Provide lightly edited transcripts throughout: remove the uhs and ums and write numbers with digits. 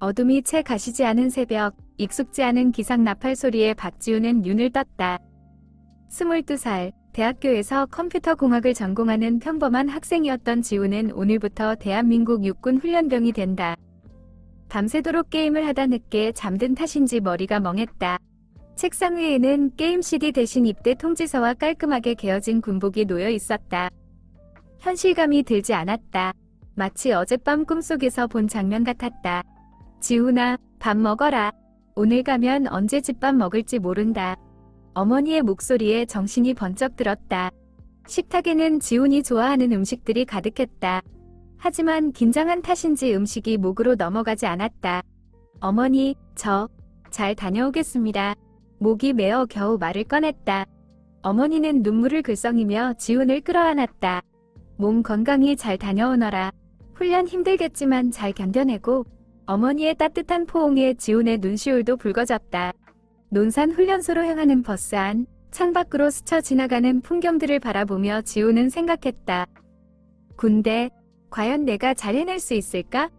어둠이 채 가시지 않은 새벽, 익숙지 않은 기상 나팔 소리에 박지우는 눈을 떴다. 22살, 대학교에서 컴퓨터 공학을 전공하는 평범한 학생이었던 지우는 오늘부터 대한민국 육군 훈련병이 된다. 밤새도록 게임을 하다 늦게 잠든 탓인지 머리가 멍했다. 책상 위에는 게임 CD 대신 입대 통지서와 깔끔하게 개어진 군복이 놓여 있었다. 현실감이 들지 않았다. 마치 어젯밤 꿈속에서 본 장면 같았다. 지훈아, 밥 먹어라. 오늘 가면 언제 집밥 먹을지 모른다. 어머니의 목소리에 정신이 번쩍 들었다. 식탁에는 지훈이 좋아하는 음식들이 가득했다. 하지만 긴장한 탓인지 음식이 목으로 넘어가지 않았다. 어머니, 잘 다녀오겠습니다. 목이 메어 겨우 말을 꺼냈다. 어머니는 눈물을 글썽이며 지훈을 끌어안았다. 몸 건강히 잘 다녀오너라. 훈련 힘들겠지만 잘 견뎌내고. 어머니의 따뜻한 포옹에 지훈의 눈시울도 붉어졌다. 논산 훈련소로 향하는 버스 안, 창밖으로 스쳐 지나가는 풍경들을 바라보며 지훈은 생각했다. 군대, 과연 내가 잘 해낼 수 있을까?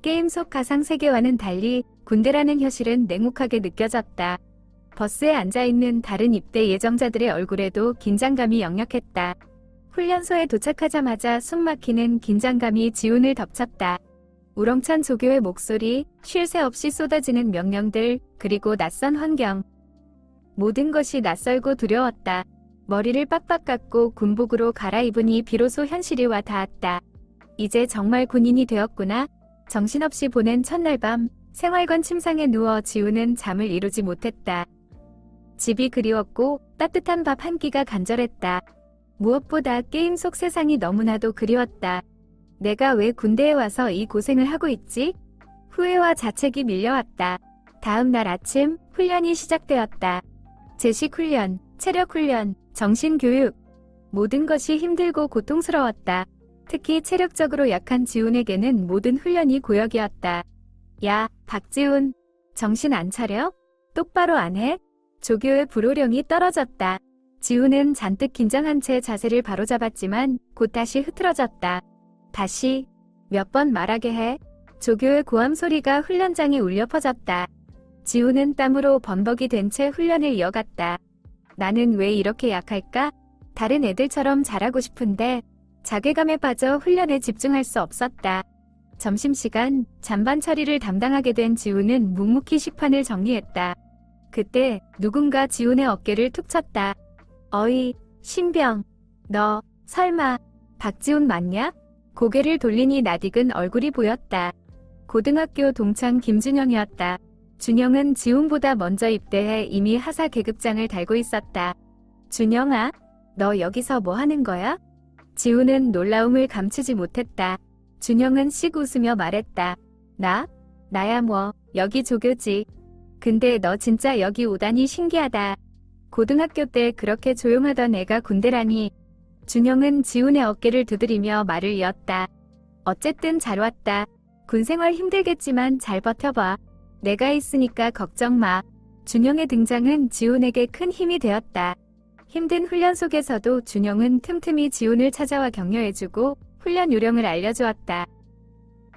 게임 속 가상세계와는 달리 군대라는 현실은 냉혹하게 느껴졌다. 버스에 앉아있는 다른 입대 예정자들의 얼굴에도 긴장감이 역력했다. 훈련소에 도착하자마자 숨막히는 긴장감이 지훈을 덮쳤다. 우렁찬 조교의 목소리, 쉴 새 없이 쏟아지는 명령들, 그리고 낯선 환경. 모든 것이 낯설고 두려웠다. 머리를 빡빡 깎고 군복으로 갈아입으니 비로소 현실이 와 닿았다. 이제 정말 군인이 되었구나. 정신없이 보낸 첫날 밤, 생활관 침상에 누워 지우는 잠을 이루지 못했다. 집이 그리웠고 따뜻한 밥 한 끼가 간절했다. 무엇보다 게임 속 세상이 너무나도 그리웠다. 내가 왜 군대에 와서 이 고생을 하고 있지? 후회와 자책이 밀려왔다. 다음 날 아침, 훈련이 시작되었다. 제식훈련, 체력훈련, 정신교육. 모든 것이 힘들고 고통스러웠다. 특히 체력적으로 약한 지훈에게는 모든 훈련이 고역이었다. 야, 박지훈. 정신 안 차려? 똑바로 안 해? 조교의 불호령이 떨어졌다. 지훈은 잔뜩 긴장한 채 자세를 바로잡았지만 곧 다시 흐트러졌다. 다시 몇 번 말하게 해. 조교의 고함 소리가 훈련장에 울려 퍼졌다. 지훈은 땀으로 범벅이 된 채 훈련을 이어갔다. 나는 왜 이렇게 약할까? 다른 애들처럼 잘하고 싶은데 자괴감에 빠져 훈련에 집중할 수 없었다. 점심시간 잔반 처리를 담당하게 된 지훈은 묵묵히 식판을 정리했다. 그때 누군가 지훈의 어깨를 툭 쳤다. 어이, 신병. 너 설마 박지훈 맞냐? 고개를 돌리니 낯익은 얼굴이 보였다. 고등학교 동창 김준영이었다. 준영은 지훈보다 먼저 입대해 이미 하사 계급장을 달고 있었다. 준영아, 너 여기서 뭐 하는 거야? 지훈은 놀라움을 감추지 못했다. 준영은 씩 웃으며 말했다. 나야 뭐, 여기 조교지. 근데 너 진짜 여기 오다니 신기하다. 고등학교 때 그렇게 조용하던 애가 군대라니. 준영은 지훈의 어깨를 두드리며 말을 이었다. 어쨌든 잘 왔다. 군생활 힘들겠지만 잘 버텨봐. 내가 있으니까 걱정 마. 준영의 등장은 지훈에게 큰 힘이 되었다. 힘든 훈련 속에서도 준영은 틈틈이 지훈을 찾아와 격려해주고 훈련 요령을 알려주었다.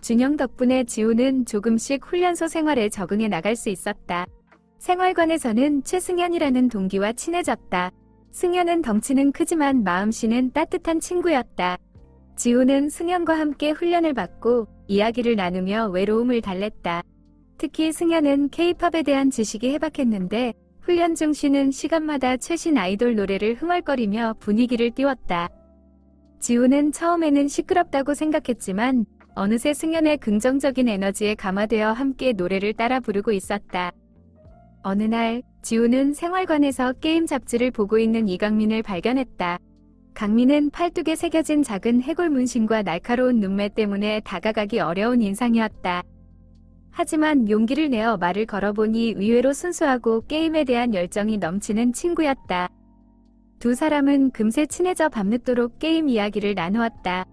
준영 덕분에 지훈은 조금씩 훈련소 생활에 적응해 나갈 수 있었다. 생활관에서는 최승현이라는 동기와 친해졌다. 승현은 덩치는 크지만 마음씨는 따뜻한 친구였다. 지훈은 승현과 함께 훈련을 받고 이야기를 나누며 외로움을 달랬다. 특히 승현은 K-팝에 대한 지식이 해박했는데 훈련 중 쉬는 시간마다 최신 아이돌 노래를 흥얼거리며 분위기를 띄웠다. 지훈은 처음에는 시끄럽다고 생각했지만 어느새 승현의 긍정적인 에너지에 감화되어 함께 노래를 따라 부르고 있었다. 어느 날 지훈은 생활관에서 게임 잡지를 보고 있는 이강민을 발견했다. 강민은 팔뚝에 새겨진 작은 해골 문신과 날카로운 눈매 때문에 다가가기 어려운 인상이었다. 하지만 용기를 내어 말을 걸어보니 의외로 순수하고 게임에 대한 열정이 넘치는 친구였다. 두 사람은 금세 친해져 밤늦도록 게임 이야기를 나누었다.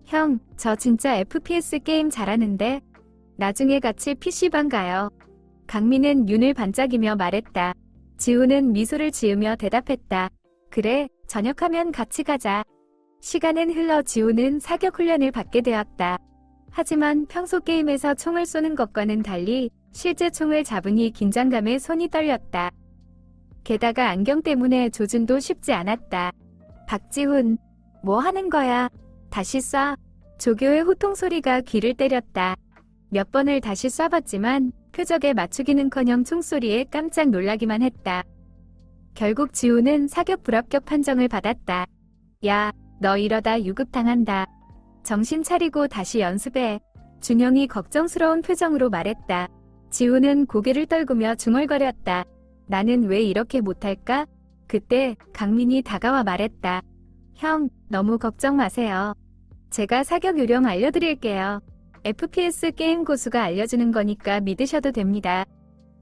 형, 저 진짜 FPS 게임 잘하는데 나중에 같이 PC방 가요. 강민은 눈을 반짝이며 말했다. 지훈은 미소를 지으며 대답했다. 그래, 저녁하면 같이 가자. 시간은 흘러 지훈은 사격 훈련을 받게 되었다. 하지만 평소 게임에서 총을 쏘는 것과는 달리 실제 총을 잡으니 긴장감에 손이 떨렸다. 게다가 안경 때문에 조준도 쉽지 않았다. 박지훈, 뭐 하는 거야? 다시 쏴. 조교의 호통 소리가 귀를 때렸다. 몇 번을 다시 쏴봤지만 표적에 맞추기는커녕 총소리에 깜짝 놀라기만 했다. 결국 지훈은 사격 불합격 판정을 받았다. 야, 너 이러다 유급당한다. 정신 차리고 다시 연습해. 준영이 걱정스러운 표정으로 말했다. 지훈은 고개를 떨구며 중얼거렸다. 나는 왜 이렇게 못할까? 그때 강민이 다가와 말했다. 형, 너무 걱정 마세요. 제가 사격 요령 알려드릴게요. FPS 게임 고수가 알려주는 거니까 믿으셔도 됩니다.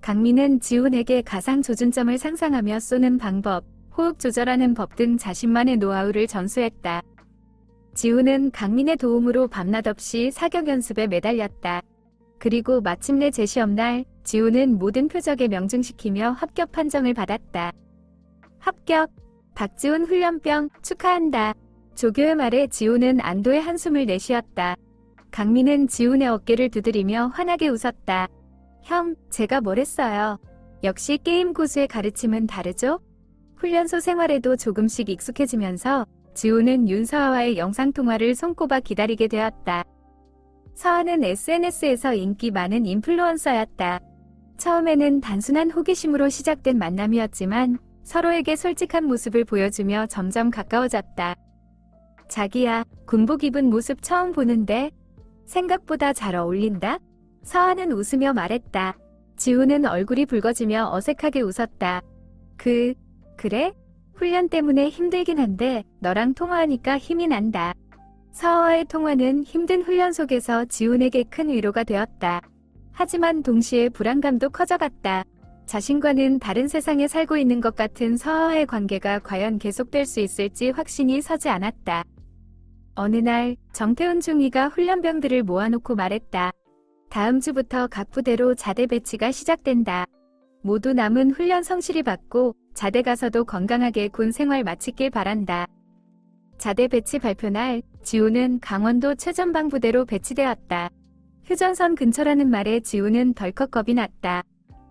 강민은 지훈에게 가상 조준점을 상상하며 쏘는 방법, 호흡 조절하는 법 등 자신만의 노하우를 전수했다. 지훈은 강민의 도움으로 밤낮 없이 사격 연습에 매달렸다. 그리고 마침내 재시험날 지훈은 모든 표적에 명중시키며 합격 판정을 받았다. 합격! 박지훈 훈련병 축하한다. 조교의 말에 지훈은 안도의 한숨을 내쉬었다. 강민은 지훈의 어깨를 두드리며 환하게 웃었다. 형, 제가 뭘 했어요? 역시 게임 고수의 가르침은 다르죠? 훈련소 생활에도 조금씩 익숙해지면서 지훈은 윤서아와의 영상통화를 손꼽아 기다리게 되었다. 서아는 SNS에서 인기 많은 인플루언서였다. 처음에는 단순한 호기심으로 시작된 만남이었지만 서로에게 솔직한 모습을 보여주며 점점 가까워졌다. 자기야, 군복 입은 모습 처음 보는데 생각보다 잘 어울린다? 서아는 웃으며 말했다. 지훈은 얼굴이 붉어지며 어색하게 웃었다. 그래? 훈련 때문에 힘들긴 한데 너랑 통화하니까 힘이 난다. 서아와의 통화는 힘든 훈련 속에서 지훈에게 큰 위로가 되었다. 하지만 동시에 불안감도 커져갔다. 자신과는 다른 세상에 살고 있는 것 같은 서아와의 관계가 과연 계속될 수 있을지 확신이 서지 않았다. 어느 날 정태훈 중위가 훈련병들을 모아놓고 말했다. 다음 주부터 각 부대로 자대 배치가 시작된다. 모두 남은 훈련 성실히 받고 자대 가서도 건강하게 군 생활 마치길 바란다. 자대 배치 발표 날 지훈은 강원도 최전방 부대로 배치되었다. 휴전선 근처라는 말에 지훈은 덜컥 겁이 났다.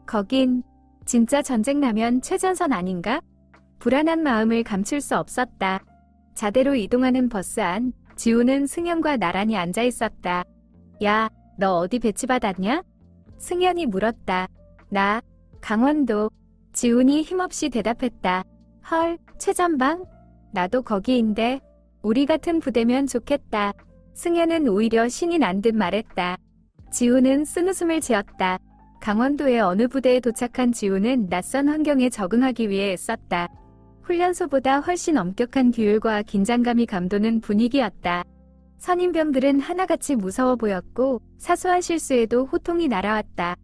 거긴 진짜 전쟁 나면 최전선 아닌가? 불안한 마음을 감출 수 없었다. 자대로 이동하는 버스 안 지훈은 승현과 나란히 앉아 있었다. 야, 너 어디 배치받았냐? 승현이 물었다. 나 강원도. 지훈이 힘없이 대답했다. 헐, 최전방? 나도 거기인데 우리 같은 부대면 좋겠다. 승현은 오히려 신이 난 듯 말했다. 지훈은 쓴웃음을 지었다. 강원도의 어느 부대에 도착한 지훈은 낯선 환경에 적응하기 위해 애썼다. 훈련소보다 훨씬 엄격한 규율과 긴장감이 감도는 분위기였다. 선임병들은 하나같이 무서워 보였고 사소한 실수에도 호통이 날아왔다.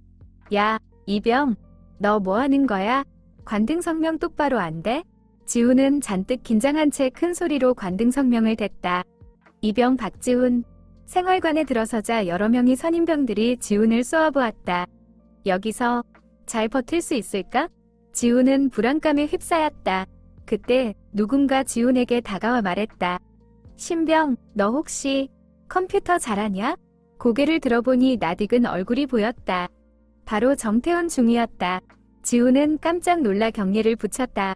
야, 이병, 너 뭐 하는 거야? 관등 성명 똑바로 안 돼? 지훈은 잔뜩 긴장한 채 큰 소리로 관등 성명을 댔다. 이병 박지훈. 생활관에 들어서자 여러 명의 선임병들이 지훈을 쏘아보았다. 여기서 잘 버틸 수 있을까? 지훈은 불안감에 휩싸였다. 그때 누군가 지훈에게 다가와 말했다. 신병, 너 혹시 컴퓨터 잘하냐? 고개를 들어보니 낯익은 얼굴이 보였다. 바로 정태훈 중위였다. 지훈은 깜짝 놀라 경례를 붙였다.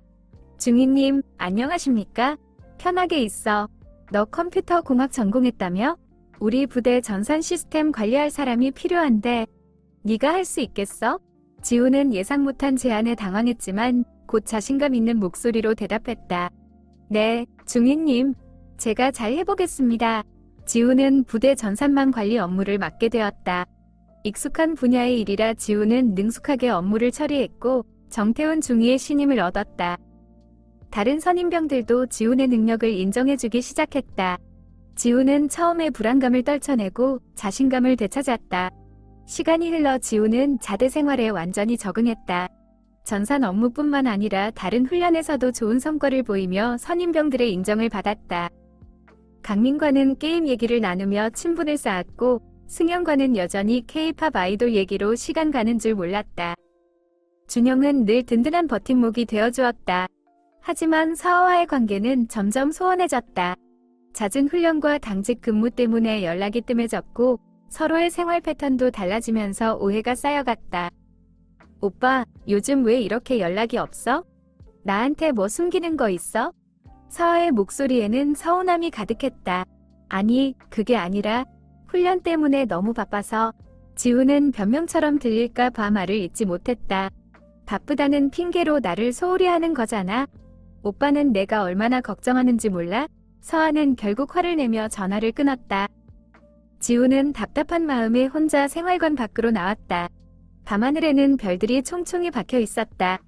중위님, 안녕하십니까? 편하게 있어. 너 컴퓨터 공학 전공했다며? 우리 부대 전산 시스템 관리할 사람이 필요한데 네가 할 수 있겠어? 지훈은 예상 못한 제안에 당황했지만 곧 자신감 있는 목소리로 대답했다. 네, 중위님. 제가 잘 해보겠습니다. 지훈은 부대 전산망 관리 업무를 맡게 되었다. 익숙한 분야의 일이라 지훈은 능숙하게 업무를 처리했고 정태훈 중위의 신임을 얻었다. 다른 선임병들도 지훈의 능력을 인정해주기 시작했다. 지훈은 처음에 불안감을 떨쳐내고 자신감을 되찾았다. 시간이 흘러 지훈은 자대 생활에 완전히 적응했다. 전산 업무뿐만 아니라 다른 훈련에서도 좋은 성과를 보이며 선임병들의 인정을 받았다. 강민과는 게임 얘기를 나누며 친분을 쌓았고 승현과는 여전히 K-팝 아이돌 얘기로 시간 가는 줄 몰랐다. 준영은 늘 든든한 버팀목이 되어주었다. 하지만 서아와의 관계는 점점 소원해졌다. 잦은 훈련과 당직 근무 때문에 연락이 뜸해졌고 서로의 생활 패턴도 달라지면서 오해가 쌓여갔다. 오빠, 요즘 왜 이렇게 연락이 없어? 나한테 뭐 숨기는 거 있어? 서아의 목소리에는 서운함이 가득했다. 아니, 그게 아니라 훈련 때문에 너무 바빠서. 지우는 변명처럼 들릴까 봐 말을 잇지 못했다. 바쁘다는 핑계로 나를 소홀히 하는 거잖아. 오빠는 내가 얼마나 걱정하는지 몰라? 서아는 결국 화를 내며 전화를 끊었다. 지우는 답답한 마음에 혼자 생활관 밖으로 나왔다. 밤하늘에는 별들이 총총히 박혀 있었다.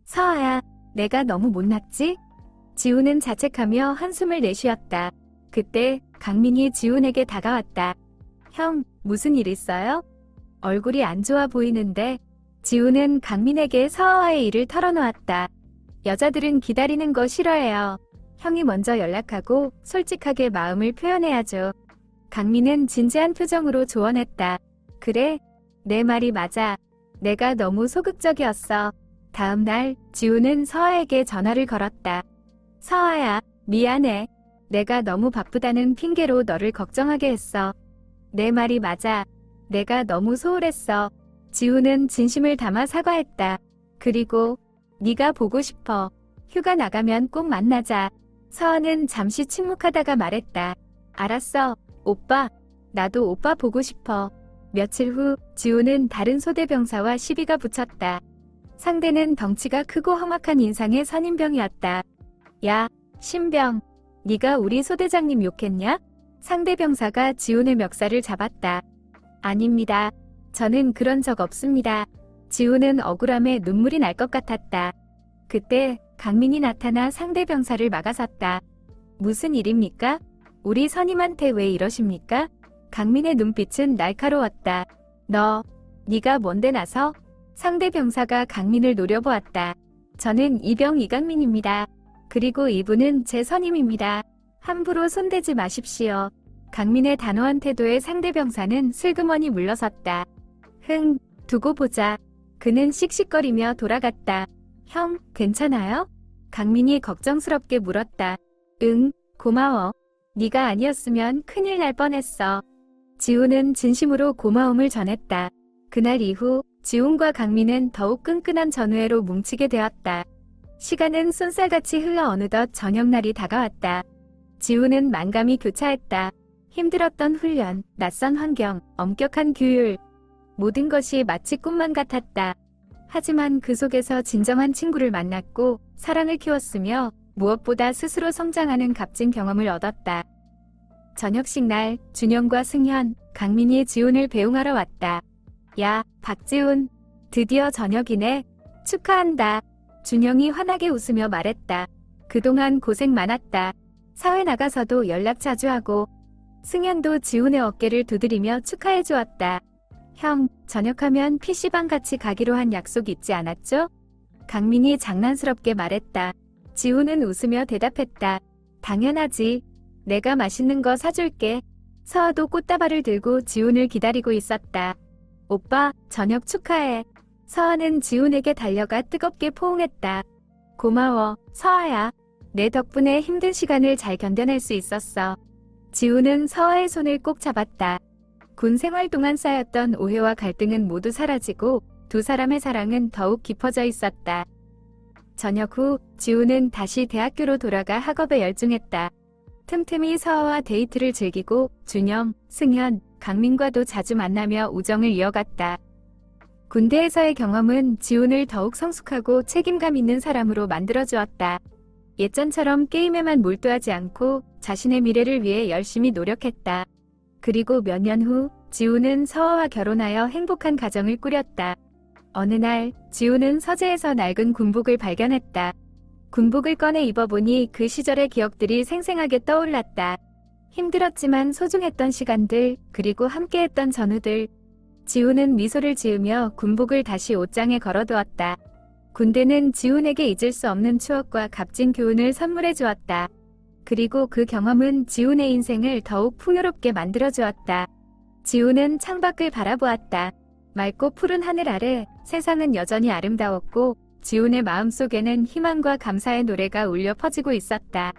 서아야, 내가 너무 못났지? 지우는 자책하며 한숨을 내쉬었다. 그때 강민이 지훈에게 다가왔다. 형, 무슨 일 있어요? 얼굴이 안 좋아 보이는데. 지훈은 강민에게 서아와의 일을 털어놓았다. 여자들은 기다리는 거 싫어해요. 형이 먼저 연락하고 솔직하게 마음을 표현해야죠. 강민은 진지한 표정으로 조언했다. 그래, 내 말이 맞아. 내가 너무 소극적이었어. 다음 날 지훈은 서아에게 전화를 걸었다. 서아야, 미안해. 내가 너무 바쁘다는 핑계로 너를 걱정하게 했어. 내 말이 맞아. 내가 너무 소홀했어. 지훈은 진심을 담아 사과했다. 그리고 네가 보고 싶어. 휴가 나가면 꼭 만나자. 서아는 잠시 침묵하다가 말했다. 알았어, 오빠. 나도 오빠 보고 싶어. 며칠 후 지훈은 다른 소대병사와 시비가 붙었다. 상대는 덩치가 크고 험악한 인상의 선임병이었다. 야, 신병. 네가 우리 소대장님 욕했냐? 상대 병사가 지훈의 멱살을 잡았다. 아닙니다. 저는 그런 적 없습니다. 지훈은 억울함에 눈물이 날 것 같았다. 그때 강민이 나타나 상대 병사를 막아섰다. 무슨 일입니까? 우리 선임한테 왜 이러십니까? 강민의 눈빛은 날카로웠다. 네가 뭔데 나서? 상대 병사가 강민을 노려보았다. 저는 이병 이강민입니다. 그리고 이분은 제 선임입니다. 함부로 손대지 마십시오. 강민의 단호한 태도에 상대 병사는 슬그머니 물러섰다. 두고 보자. 그는 씩씩거리며 돌아갔다. 형, 괜찮아요? 강민이 걱정스럽게 물었다. 응, 고마워. 네가 아니었으면 큰일 날 뻔했어. 지훈은 진심으로 고마움을 전했다. 그날 이후 지훈과 강민은 더욱 끈끈한 전우애로 뭉치게 되었다. 시간은 쏜살같이 흘러 어느덧 저녁날이 다가왔다. 지훈은 만감이 교차했다. 힘들었던 훈련, 낯선 환경, 엄격한 규율. 모든 것이 마치 꿈만 같았다. 하지만 그 속에서 진정한 친구를 만났고 사랑을 키웠으며 무엇보다 스스로 성장하는 값진 경험을 얻었다. 저녁식 날 준영과 승현, 강민이 지훈을 배웅하러 왔다. 야, 박지훈. 드디어 저녁이네. 축하한다. 준영이 환하게 웃으며 말했다. 그동안 고생 많았다. 사회 나가서도 연락 자주 하고. 승현도 지훈의 어깨를 두드리며 축하해 주었다. 형, 저녁하면 PC방 같이 가기로 한 약속 있지 않았죠? 강민이 장난스럽게 말했다. 지훈은 웃으며 대답했다. 당연하지. 내가 맛있는 거 사줄게. 서아도 꽃다발을 들고 지훈을 기다리고 있었다. 오빠, 저녁 축하해. 서아는 지훈에게 달려가 뜨겁게 포옹했다. 고마워, 서아야. 내 덕분에 힘든 시간을 잘 견뎌낼 수 있었어. 지훈은 서아의 손을 꼭 잡았다. 군 생활 동안 쌓였던 오해와 갈등은 모두 사라지고 두 사람의 사랑은 더욱 깊어져 있었다. 저녁 후 지훈은 다시 대학교로 돌아가 학업에 열중했다. 틈틈이 서아와 데이트를 즐기고 준영, 승현, 강민과도 자주 만나며 우정을 이어갔다. 군대에서의 경험은 지훈을 더욱 성숙하고 책임감 있는 사람으로 만들어주었다. 예전처럼 게임에만 몰두하지 않고 자신의 미래를 위해 열심히 노력했다. 그리고 몇 년 후 지훈은 서아와 결혼하여 행복한 가정을 꾸렸다. 어느 날 지훈은 서재에서 낡은 군복을 발견했다. 군복을 꺼내 입어보니 그 시절의 기억들이 생생하게 떠올랐다. 힘들었지만 소중했던 시간들, 그리고 함께했던 전우들. 지훈은 미소를 지으며 군복을 다시 옷장에 걸어두었다. 군대는 지훈에게 잊을 수 없는 추억과 값진 교훈을 선물해 주었다. 그리고 그 경험은 지훈의 인생을 더욱 풍요롭게 만들어 주었다. 지훈은 창밖을 바라보았다. 맑고 푸른 하늘 아래 세상은 여전히 아름다웠고 지훈의 마음속에는 희망과 감사의 노래가 울려 퍼지고 있었다.